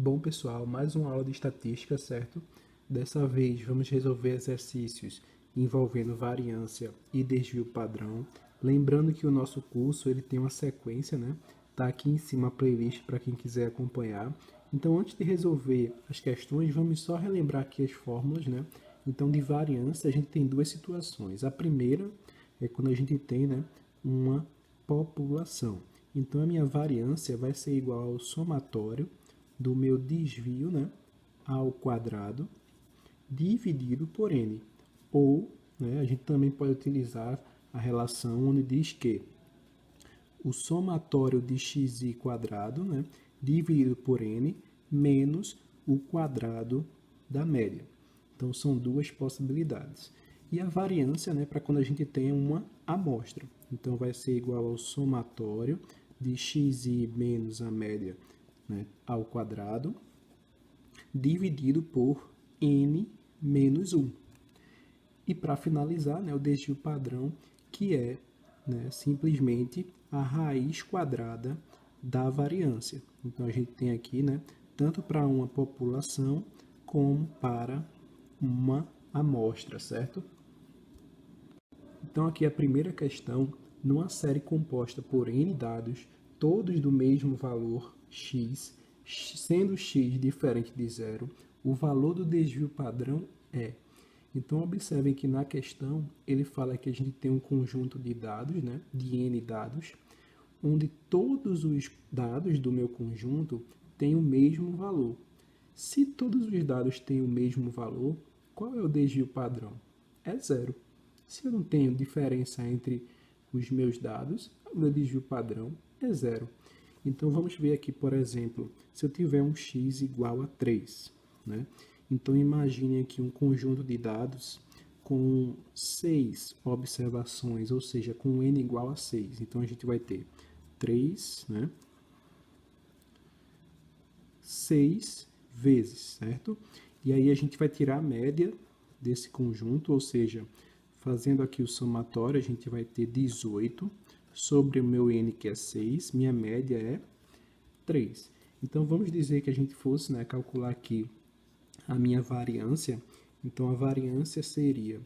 Bom, pessoal, mais uma aula de estatística, certo? Dessa vez vamos resolver exercícios envolvendo variância e desvio padrão. Lembrando que o nosso curso ele tem uma sequência, né? Tá aqui em cima a playlist para quem quiser acompanhar. Então, antes de resolver as questões, vamos só relembrar aqui as fórmulas, né? Então, de variância, a gente tem duas situações. A primeira é quando a gente tem, né, uma população. Então, a minha variância vai ser igual ao somatório do meu desvio, né, ao quadrado, dividido por n. Ou, né, a gente também pode utilizar a relação onde diz que o somatório de xi quadrado, né, dividido por n, menos o quadrado da média. Então, são duas possibilidades. E a variância, né, para quando a gente tem uma amostra. Então, vai ser igual ao somatório de xi menos a média, né, ao quadrado, dividido por n menos 1. E para finalizar, né, o desvio padrão, que é, né, simplesmente a raiz quadrada da variância. Então, a gente tem aqui, né, tanto para uma população como para uma amostra, certo? Então, aqui a primeira questão, numa série composta por n dados, todos do mesmo valor x, sendo x diferente de zero, o valor do desvio padrão é. Então, observem que na questão, ele fala que a gente tem um conjunto de dados, né, de n dados, onde todos os dados do meu conjunto têm o mesmo valor. Se todos os dados têm o mesmo valor, qual é o desvio padrão? É zero. Se eu não tenho diferença entre os meus dados, o meu desvio padrão é zero. Então, vamos ver aqui, por exemplo, se eu tiver um x igual a 3, né? Então, imagine aqui um conjunto de dados com 6 observações, ou seja, com n igual a 6. Então, a gente vai ter 3, né? 6 vezes, certo? E aí a gente vai tirar a média desse conjunto, ou seja, fazendo aqui o somatório, a gente vai ter 18 sobre o meu n, que é 6, minha média é 3. Então, vamos dizer que a gente fosse, né, calcular aqui a minha variância. Então, a variância seria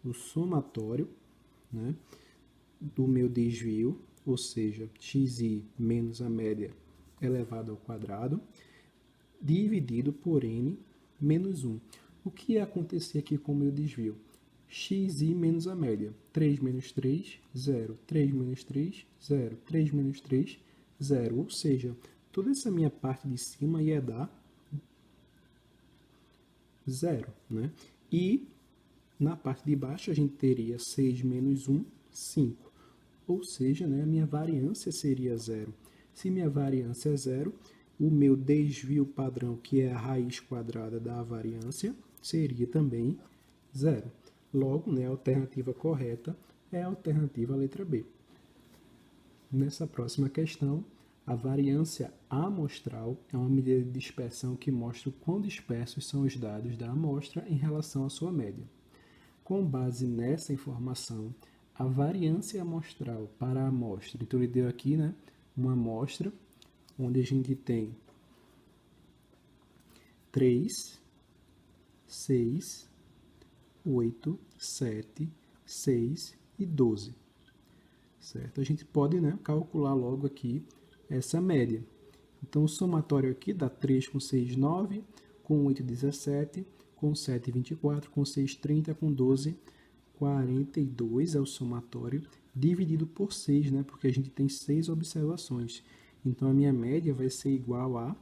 o somatório, né, do meu desvio, ou seja, xi menos a média elevado ao quadrado, dividido por n menos 1. O que ia acontecer aqui com o meu desvio? xi menos a média. 3 menos 3, 0. 3 menos 3, 0. 3 menos 3, 0. Ou seja, toda essa minha parte de cima ia dar 0, né? E na parte de baixo a gente teria 6 menos 1, 5. Ou seja, né, a minha variância seria 0. Se minha variância é 0, o meu desvio padrão, que é a raiz quadrada da variância, seria também 0. Logo, né, a alternativa correta é a alternativa letra B. Nessa próxima questão, a variância amostral é uma medida de dispersão que mostra o quão dispersos são os dados da amostra em relação à sua média. Com base nessa informação, a variância amostral para a amostra, então ele deu aqui, né, uma amostra onde a gente tem 3, 6, 8, 7, 6 e 12. Certo? A gente pode, né, calcular logo aqui essa média. Então, o somatório aqui dá 3 com 6, 9, com 8, 17, com 7, 24, com 6, 30, com 12, 42 é o somatório, dividido por 6, né, porque a gente tem 6 observações. Então, a minha média vai ser igual a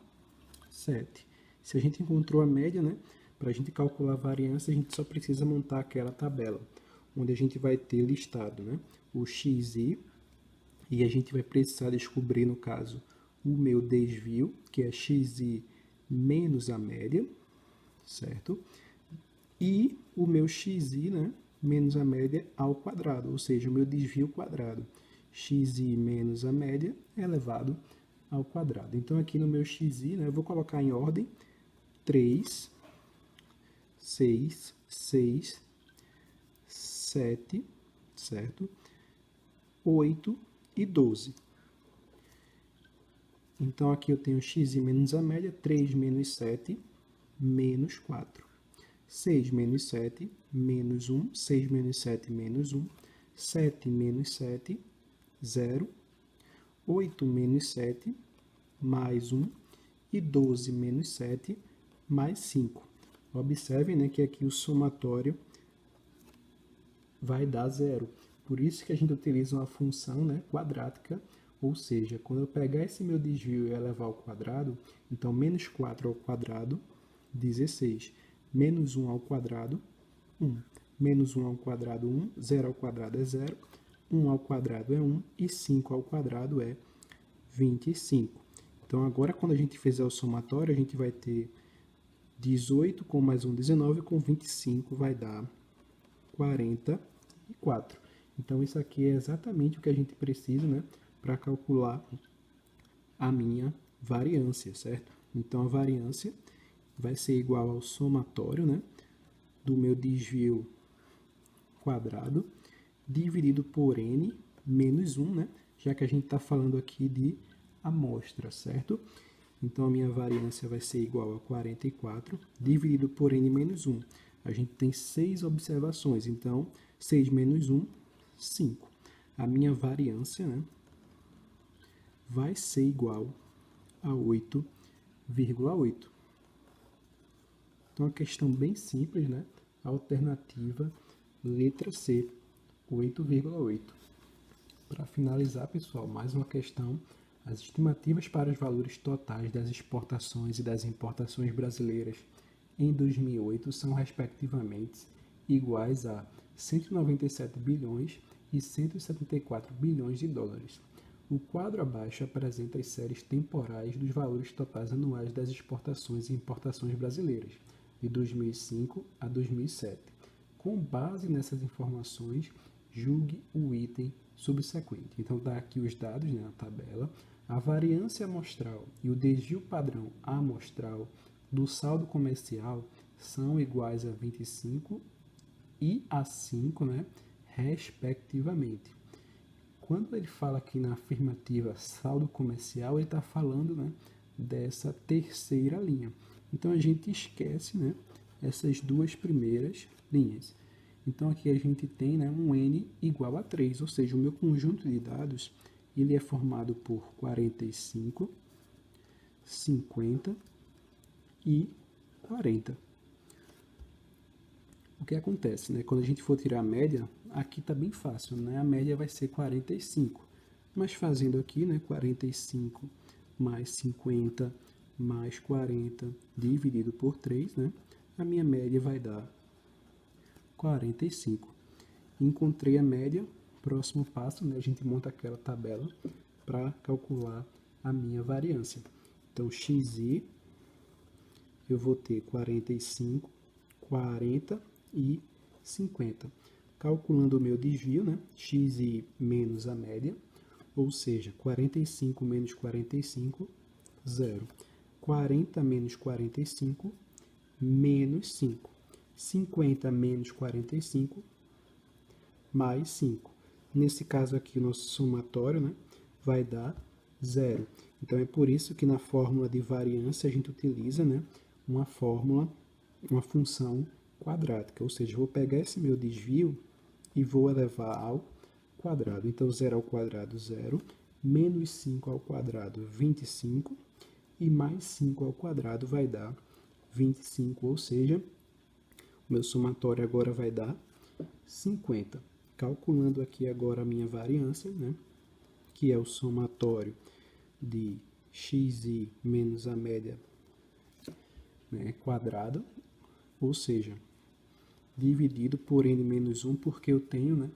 7. Se a gente encontrou a média, né, para a gente calcular a variância, a gente só precisa montar aquela tabela, onde a gente vai ter listado, né, o xi, e a gente vai precisar descobrir, no caso, o meu desvio, que é xi menos a média, certo? E o meu xi, né, menos a média ao quadrado, ou seja, o meu desvio quadrado. Xi menos a média elevado ao quadrado. Então, aqui no meu xi, né, eu vou colocar em ordem 3, 6, 6, 7, certo? 8 e 12. Então, aqui eu tenho x menos a média, 3 menos 7, menos 4. 6 menos 7, menos 1. 6 menos 7, menos 1. 7 menos 7, 0. 8 menos 7, mais 1. E 12 menos 7, mais 5. Observem, né, que aqui o somatório vai dar 0. Por isso que a gente utiliza uma função, né, quadrática, ou seja, quando eu pegar esse meu desvio e elevar ao quadrado, então menos 4 ao quadrado, 16. Menos 1 ao quadrado, 1. Menos 1 ao quadrado, 1. 0 ao quadrado é 0. 1 ao quadrado é 1. E 5 ao quadrado é 25. Então, agora, quando a gente fizer o somatório, a gente vai ter 18 com mais 1, 19, com 25 vai dar 44. Então, isso aqui é exatamente o que a gente precisa, né, para calcular a minha variância, certo? Então, a variância vai ser igual ao somatório, né, do meu desvio quadrado, dividido por n menos 1, né, já que a gente está falando aqui de amostra, certo? Então, a minha variância vai ser igual a 44, dividido por n menos 1. A gente tem 6 observações, então, 6 menos 1, 5. A minha variância, né, vai ser igual a 8,8. Então, uma questão bem simples, né? Alternativa, letra C, 8,8. Para finalizar, pessoal, mais uma questão. As estimativas para os valores totais das exportações e das importações brasileiras em 2008 são, respectivamente, iguais a 197 bilhões e 174 bilhões de dólares. O quadro abaixo apresenta as séries temporais dos valores totais anuais das exportações e importações brasileiras, de 2005 a 2007. Com base nessas informações, julgue o item subsequente. Então, está aqui os dados, né, na tabela. A variância amostral e o desvio padrão amostral do saldo comercial são iguais a 25 e a 5, né, respectivamente. Quando ele fala aqui na afirmativa saldo comercial, ele está falando, né, dessa terceira linha. Então, a gente esquece, né, essas duas primeiras linhas. Então, aqui a gente tem, né, um n igual a 3, ou seja, o meu conjunto de dados ele é formado por 45, 50 e 40. O que acontece, né? Quando a gente for tirar a média, aqui está bem fácil, né? A média vai ser 45. Mas fazendo aqui, né, 45 mais 50 mais 40 dividido por 3, né? A minha média vai dar 45. Encontrei a média. Próximo passo, né, a gente monta aquela tabela para calcular a minha variância. Então, xi, eu vou ter 45, 40 e 50. Calculando o meu desvio, né, xi menos a média, ou seja, 45 menos 45, 0. 40 menos 45, menos 5. 50 menos 45, mais 5. Nesse caso aqui, o nosso somatório, né, vai dar 0. Então, é por isso que na fórmula de variância a gente utiliza, né, uma função quadrática. Ou seja, eu vou pegar esse meu desvio e vou elevar ao quadrado. Então, 0 ao quadrado, 0. Menos 5 ao quadrado, 25. E mais 5 ao quadrado vai dar 25. Ou seja, o meu somatório agora vai dar 50. Calculando aqui agora a minha variância, né, que é o somatório de xi menos a média, né, quadrada, ou seja, dividido por n menos 1, porque eu tenho, né,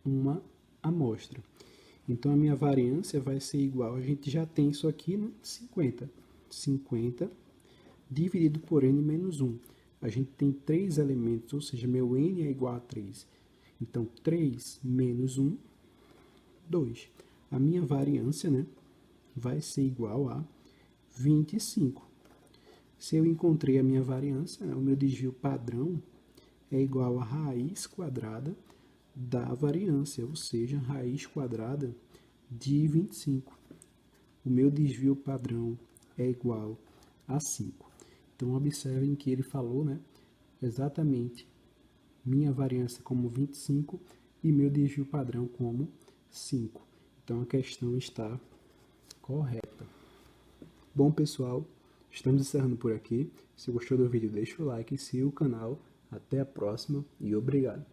uma amostra. Então, a minha variância vai ser igual, a gente já tem isso aqui, né, 50. 50 dividido por n menos 1. A gente tem 3 elementos, ou seja, meu n é igual a 3. Então, 3 menos 1, 2. A minha variância, né, vai ser igual a 25. Se eu encontrei a minha variância, né, o meu desvio padrão é igual a raiz quadrada da variância, ou seja, raiz quadrada de 25. o meu desvio padrão é igual a 5. Então, observem que ele falou, né, exatamente minha variância como 25 e meu desvio padrão como 5. Então, a questão está correta. Bom, pessoal, estamos encerrando por aqui. Se gostou do vídeo, deixa o like, siga o canal. Até a próxima e obrigado.